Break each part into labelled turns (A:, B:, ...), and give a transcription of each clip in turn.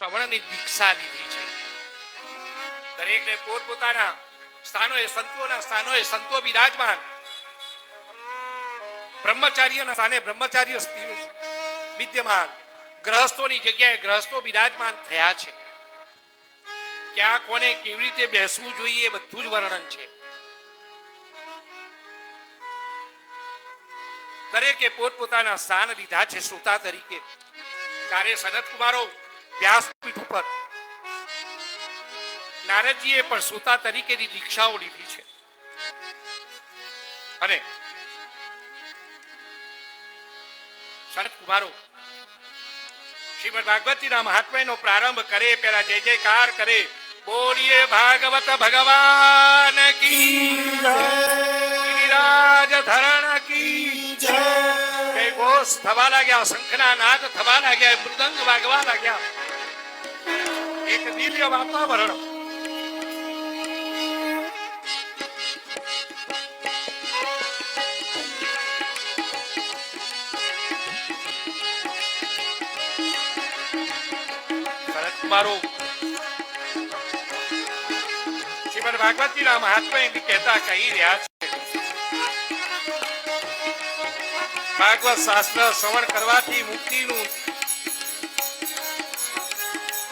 A: શ્રવણની દીક્ષા લીધી છે. દરેકને પોતપોતાના સ્થાનોએ સંતોના સ્થાનોએ સંતો બિરાજમાન, બ્રહ્મચારીઓના સ્થાને બ્રહ્મચારીઓ વિદ્યમાન, ગ્રહસ્થોની જગ્યાએ ગ્રહસ્થો બિરાજમાન થયા છે. ક્યાં કોને કેવી રીતે બેસવું જોઈએ એ બધું જ વર્ણન છે. દરેકે પોતપોતાના સ્થાન લીધા છે શ્રોતા તરીકે. ત્યારે સનત કુમારો વ્યાસપીઠ ઉપર, નારદજીએ પણ શ્રોતા તરીકેની દીક્ષાઓ લીધી છે. અને સનત કુમારો શ્રીમદ ભાગવતીના મહાત્મ્યનો પ્રારંભ કરે પેલા જય જયકાર કરે, બોલીએ ભાગવત ભગવાન કી જય, ગિરિરાજ ધરણ કી જય. જય ઘોષ થવા લાગ્યા, શંખના નાદ થવા લાગ્યા, મૃદંગ વાગવા લાગ્યા. એક દિવ્ય વાતાવરણ મારો શ્રીમદ ભાગવતીના મહાત્મા એમ કહેતા કહી રહ્યા છે, ભાગવત શાસ્ત્ર શ્રવણ કરવાથી મુક્તિનું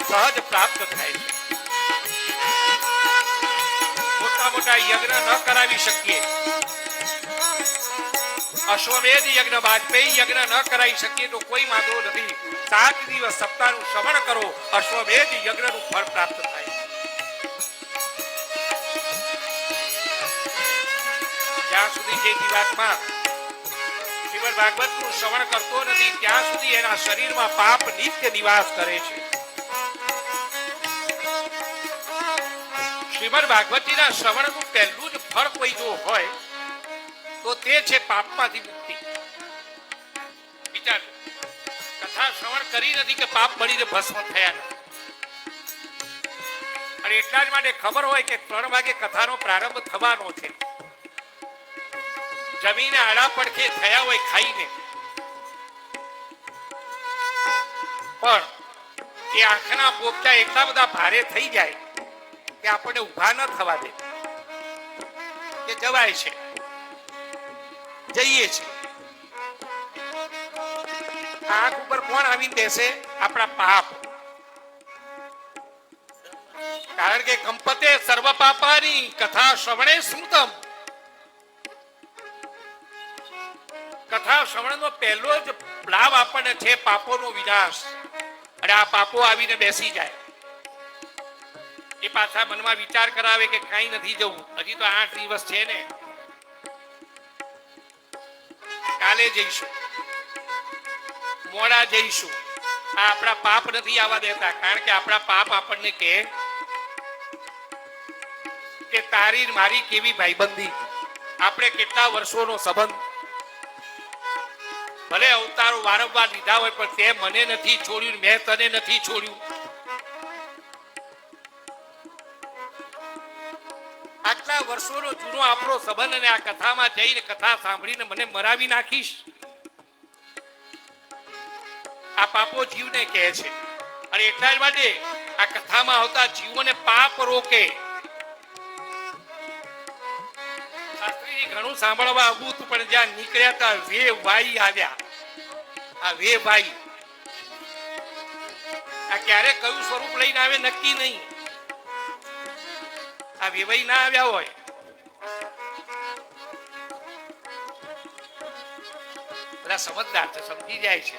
A: સહજ પ્રાપ્ત થાય છે. મોટા મોટા યજ્ઞ ન કરાવી શકીએ, અશ્વમેધ યજ્ઞ, વાજપેયી યજ્ઞ ન કરાવી શકીએ તો કોઈ વાંધો નથી. 7 દિવસ સપ્તાહનું શ્રવણ કરો, અશ્વમેધ યજ્ઞનું ફળ પ્રાપ્ત થાય. જ્યાં સુધી જે જીવાત્મા શ્રીમદ ભાગવતનું શ્રવણ કરતો નથી ત્યાં સુધી એના શરીરમાં પાપ નિત્ય નિવાસ કરે છે. શ્રીમદ ભાગવતીના શ્રવણનું પહેલું જ ફળ કોઈ જો હોય તો તે છે પાપમાંથી મુક્તિ. વિચાર, કથા શ્રવણ કરી નથી કે પાપ બળીને ભસ્મ થયા નથી. અને એટલા જ માટે ખબર હોય કે 3 વાગે કથાનો પ્રારંભ થવાનો છે. જમીને આડા પડખે થયા હોય ખાઈને, પણ એ આંખના પોપચા એટલા બધા ભારે થઈ જાય કે આપણને ઊભા ન થવા દે કે જવાય છે, જઈએ છે. આંખ ઉપર કોણ આવીને બેસે? આપણા પાપ. કારણ કે કંપતે સર્વ પાપાની કથા શ્રવણે સ્મૃતમ. કથા શ્રવણનો પહેલો જ લાભ આપણને છે પાપોનો વિનાશ. અને આ પાપો આવીને બેસી જાય, એ પાછા મનમાં વિચાર કરાવે કે કઈ નથી જવું, હજી તો 8 દિવસ છે ને, કાલે જઈશું, મોડા જઈશું. આ આપણા પાપ નથી આવવા દેતા. કારણ કે આપણા પાપ આપણને કે તારી મારી કેવી ભાઈબંધી, આપણે કેટલા વર્ષોનો સંબંધ, ભલે અવતારો વારંવાર લીધા હોય પણ તે મને નથી છોડ્યું, મેં તને નથી છોડ્યું. આટલા વર્ષોનો જૂનો આપણો સંબંધ, અને આ કથામાં જઈને કથા સાંભળીને મને મરાવી નાખીશ. આ પાપો જીવને કહે છે. અને એટલા જ માટે આ કથામાં આવતા જીવોને પાપ રોકે. શાસ્ત્રીજી ઘણું સાંભળવા આવ્યું હતું, પણ જ્યાં નીકળ્યા હતા વેભાઈ આવ્યા. આ વેભાઈ આ ક્યારે કયું સ્વરૂપ લઈને આવે નક્કી નહીં. આ વેવાઈ ના આવ્યા હોય, બધા સમજદાર છે, સમજી જાય છે.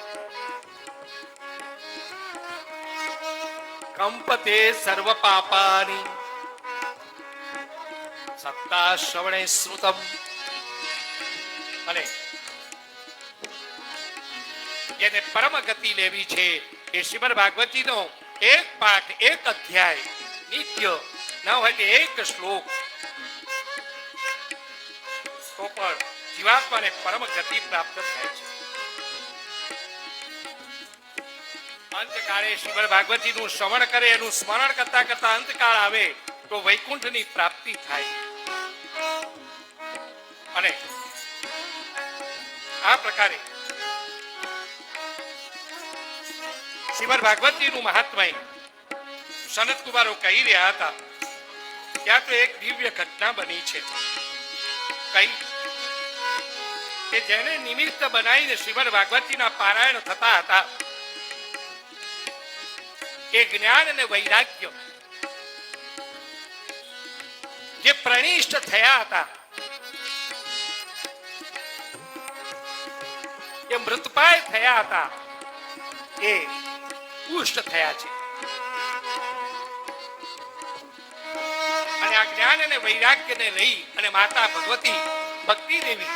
A: કંપતે સર્વ પાપાની સત્તા શ્રવણે શ્રુતમ. અને જેને પરમ ગતિ લેવી છે એ શ્રીમદ ભાગવતીનો એક પાઠ, એક અધ્યાય નિત્ય ન હોય તે એક શ્લોક તો પણ જીવાત્માને પરમ ગતિ પ્રાપ્ત થાય છે. અંતકાળે શ્રીમદ ભાગવતીનું શ્રવણ કરે, એનું સ્મરણ કરતા કરતા અંતકાળ આવે તો વૈકુંઠની પ્રાપ્તિ થાય. અને આ પ્રકારે શ્રીમદ ભાગવતીનું મહાત્મય સનત કુમારો કહી રહ્યા હતા ત્યાં તો એક દિવ્ય ઘટના બની છે. કઈ કે જેને નિમિત્ત બનાવીને શ્રીમદ ભાગવતીના પારાયણ થતા હતા એ જ્ઞાન અને વૈરાગ્ય જે પ્રણિષ્ઠ થયા હતા એ મૃતપાય થયા હતા એ પુષ્ટ થયા છે. અને આ જ્ઞાન અને વૈરાગ્યને લઈ અને માતા ભગવતી ભક્તિ દેવી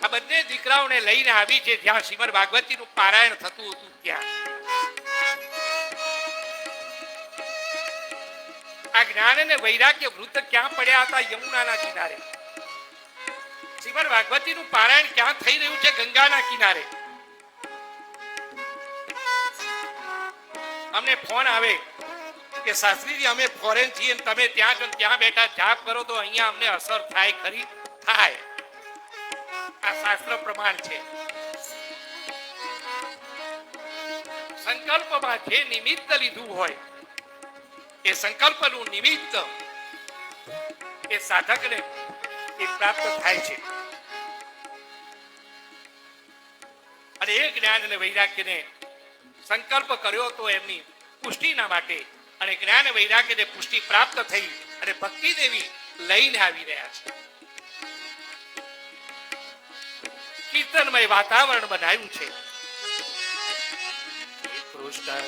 A: આ બંને દીકરાઓને લઈને આવી છે જ્યાં શ્રીમદ ભાગવતીનું પારાયણ થતું હતું ત્યાં. આ જ્ઞાન અને વૈરાગ્ય વૃદ્ધ ક્યાં પડ્યા હતા? યમુનાના કિનારે. શ્રીમદ ભાગવતીનું પારાયણ ક્યાં થઈ રહ્યું છે? ગંગાના કિનારે. અમને ફોન આવે કે શાસ્ત્રીજી અમે ફોરેન છીએ તમે ત્યાં બેઠા જાપ કરો તો અહીંયા અમને અસર થાય ખરી? થાય. આ શાસ્ત્ર પ્રમાણ છે. સંકલ્પમાં જે નિમિત્ત લીધું હોય એ સંકલ્પનું નિમિત્ત એ સાધકને એ પ્રાપ્ત થાય છે. અને એ જ્ઞાન અને વૈરાગ્યને સંકલ્પ કર્યો તો એમની પુષ્ટિના માટે અને જ્ઞાન વૈરાગ્યને પુષ્ટિ પ્રાપ્ત થઈ અને ભક્તિ દેવી લઈને આવી રહ્યા છે. કીર્તનમય વાતાવરણ બનાવ્યું છે. કૃષ્ણ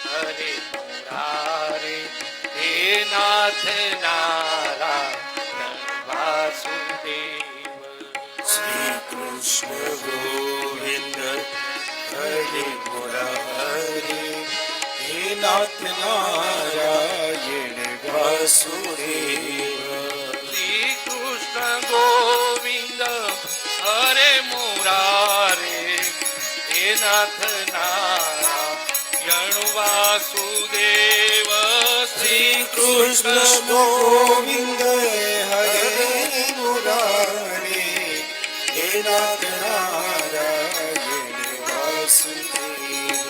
A: હરે મુરારે હે નાથ નારાયણ વાસુદેવ.
B: શ્રી કૃષ્ણ ગોવિંદ હરે મુરારે હે નાથ નારાયણ વાસુદેવ.
A: શ્રી કૃષ્ણ ગોવિંદ હરે મુરારે હે નાથ નારાયણ વાસુદેવ.
B: શ્રી કૃષ્ણ ગોવિંદ હરે મુરારે હે નાથ નારાયણ વાસુદેવ.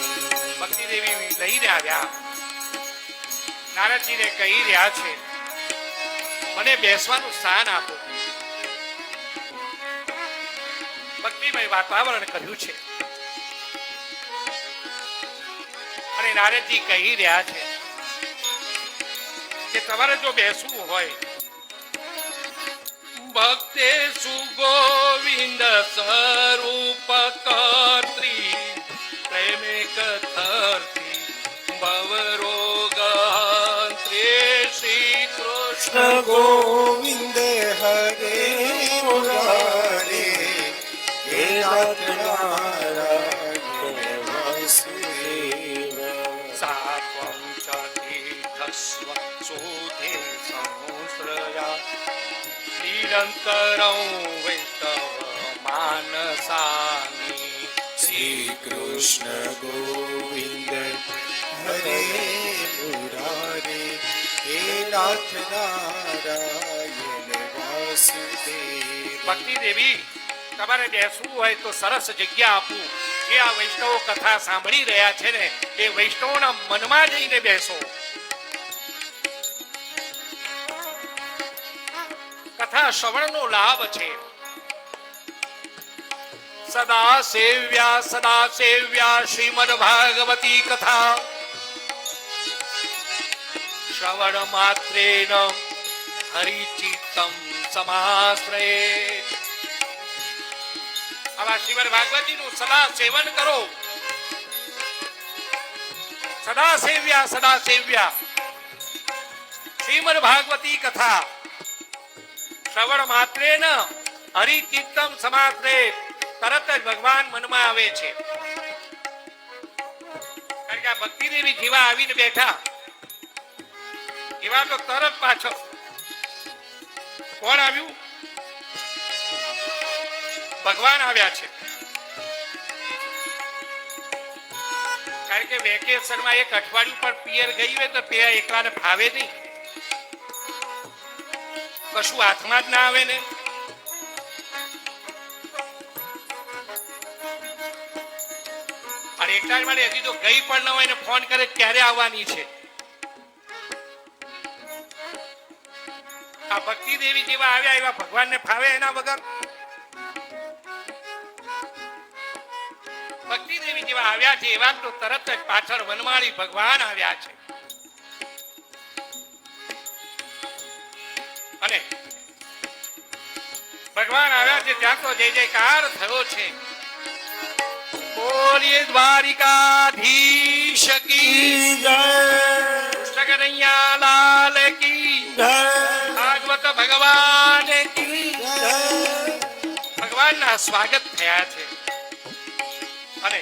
A: ભક્તિ દેવી લઈને આવ્યા. નારદજીને કહી રહ્યા છે મને બેસવાનું સ્થાન આપો. ભક્તિમય વાતાવરણ કર્યું છે. અને નારદજી કહી રહ્યા છે કે તમારે જો બેસવું હોય ભક્તે સુગોવિંદ સ્વરૂપ કર્ત્રી પ્રેમે કથર્તી ભવરોગંત્રે. શ્રી કૃષ્ણ
B: ગોવિંદ હરે મુરારે હે નાથ નારાયણ વાસુદેવ.
A: સાત્વં ચ તીર્થસ્વ સુધે સંશ્રયા નિરંતરં વૈષ્ણવ માનસાની.
B: શ્રી કૃષ્ણ ગોવિંદ હરે મુરારે હે નાથ નારાયણ વાસુદેવ.
A: ભક્તિ દેવી તમારે બેસવું હોય તો સરસ જગ્યા આપું. જે આ વૈષ્ણવો કથા સાંભળી રહ્યા છે ને એ વૈષ્ણવોના મનમાં જઈને બેસો. કથા શ્રવણનો લાભ છે. સદા સેવ્યા શ્રીમદ ભાગવતી કથા શ્રવણ માત્રેન હરિચિત્તમ સમાશ્રયે. આવા શ્રીમદ ભાગવતીનું સદા સેવન કરો. સદા સેવ્યા શ્રીમદ ભાગવતી કથા શ્રવણ માત્રેન હરિચિત્તમ સમાશ્રયે. તરત જ ભગવાન મનમાં આવે છે. કારણ કે આ ભક્તિ દેવી જેવા આવીને બેઠા એવા તો તરત પાછળ કોણ આવ્યું? ભગવાન આવ્યા છે. કારણ કે વેકેશનમાં એક અઠવાડિયું પર પિયર ગઈ હોય તો પેલા એકલાને ફાવે નહીં. કશું હાથમાં જ ના આવે ને. અને એકલા માટે હજી તો ગઈ પણ ન હોય ને ફોન કરે ક્યારે આવવાની છે. આ ભક્તિ દેવી જેવા આવ્યા એવા ભગવાનને ફાવે એના વગર? ભક્તિ દેવી જેવા આવ્યા છે એવા તો તરત જ પાછળ વનમાળી ભગવાન આવ્યા છે. અને ભગવાન આવ્યા છે ત્યાં તો જય જયકાર થયો છે. બોલીએ દ્વારિકાધીશ કી જય, કૃષ્ણ કનૈયા લાલ કી જય, ભાગવત ભગવાન કી જય. ભગવાનના સ્વાગત થયા છે અને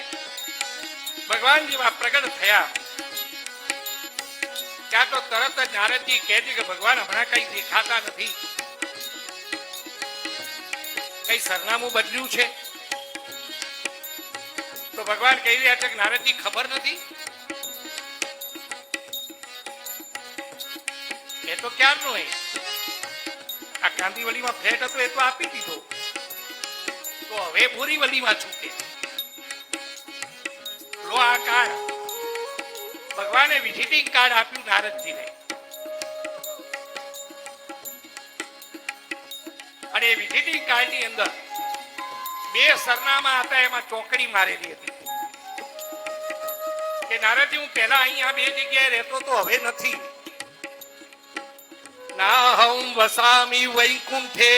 A: ભગવાન જેવા પ્રગટ થયા ત્યાં તો તરત જ નારદજી કહે છે કે ભગવાન હમણાં કઈ દેખાતા નથી, કઈ સરનામું બદલ્યું છે? તો ભગવાન કહી રહ્યા છે કે નારદજી ખબર નથી, એ તો ક્યારનો આ કાંદીવલીમાં ફ્લેટ હતો એ તો આપી દીધો, તો હવે બોરીવલીમાં છૂટે. લો આ કાર્ડ, ભગવાને વિઝિટિંગ કાર્ડ આપ્યું નારદજીને અને એ વિઝિટિંગ કાર્ડ ની અંદર 2 સરનામા હતા, એમાં ચોકડી મારેલી હતી કે નારદજી હું પહેલા અહીંયા 2 જગ્યાએ રહેતો તો હવે નથી. ના હમ વસામી વૈકુંઠે,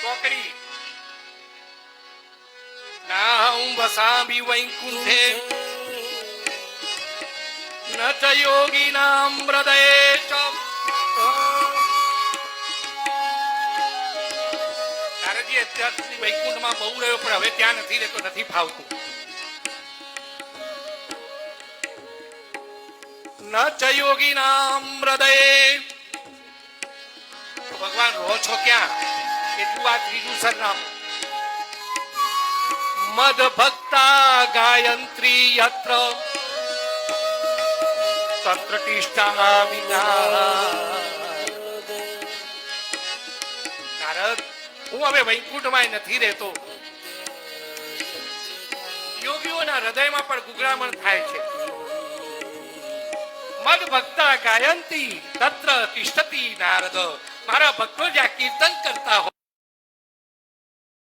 A: ચોકડી. ના હમ વસામી વૈકુંઠે ન ચ યોગીનામ હૃદયે ચ. નારદજી અત્યાર સુધી વૈકુંઠમાં બહુ રહ્યો પણ હવે ત્યાં નથી રહેતો, નથી ફાવતું. ન ચ યોગીનામ હૃદયે. ભગવાન રહો છો ક્યાં? એટલું આ 3જું સરનામું. મદ ભક્તા ગાયંત્રી યત્ર તત્ર તિષ્ઠામિ. નારદ હું હવે વૈકુંઠમાં નથી રહેતો, યોગીઓના હૃદયમાં પણ ગુગળામણ થાય છે. મદ ભક્તા ગાયંતી તત્ર તિષ્ઠતિ નારદ. મારા ભક્તો જ્યાં કીર્તન કરતા હોય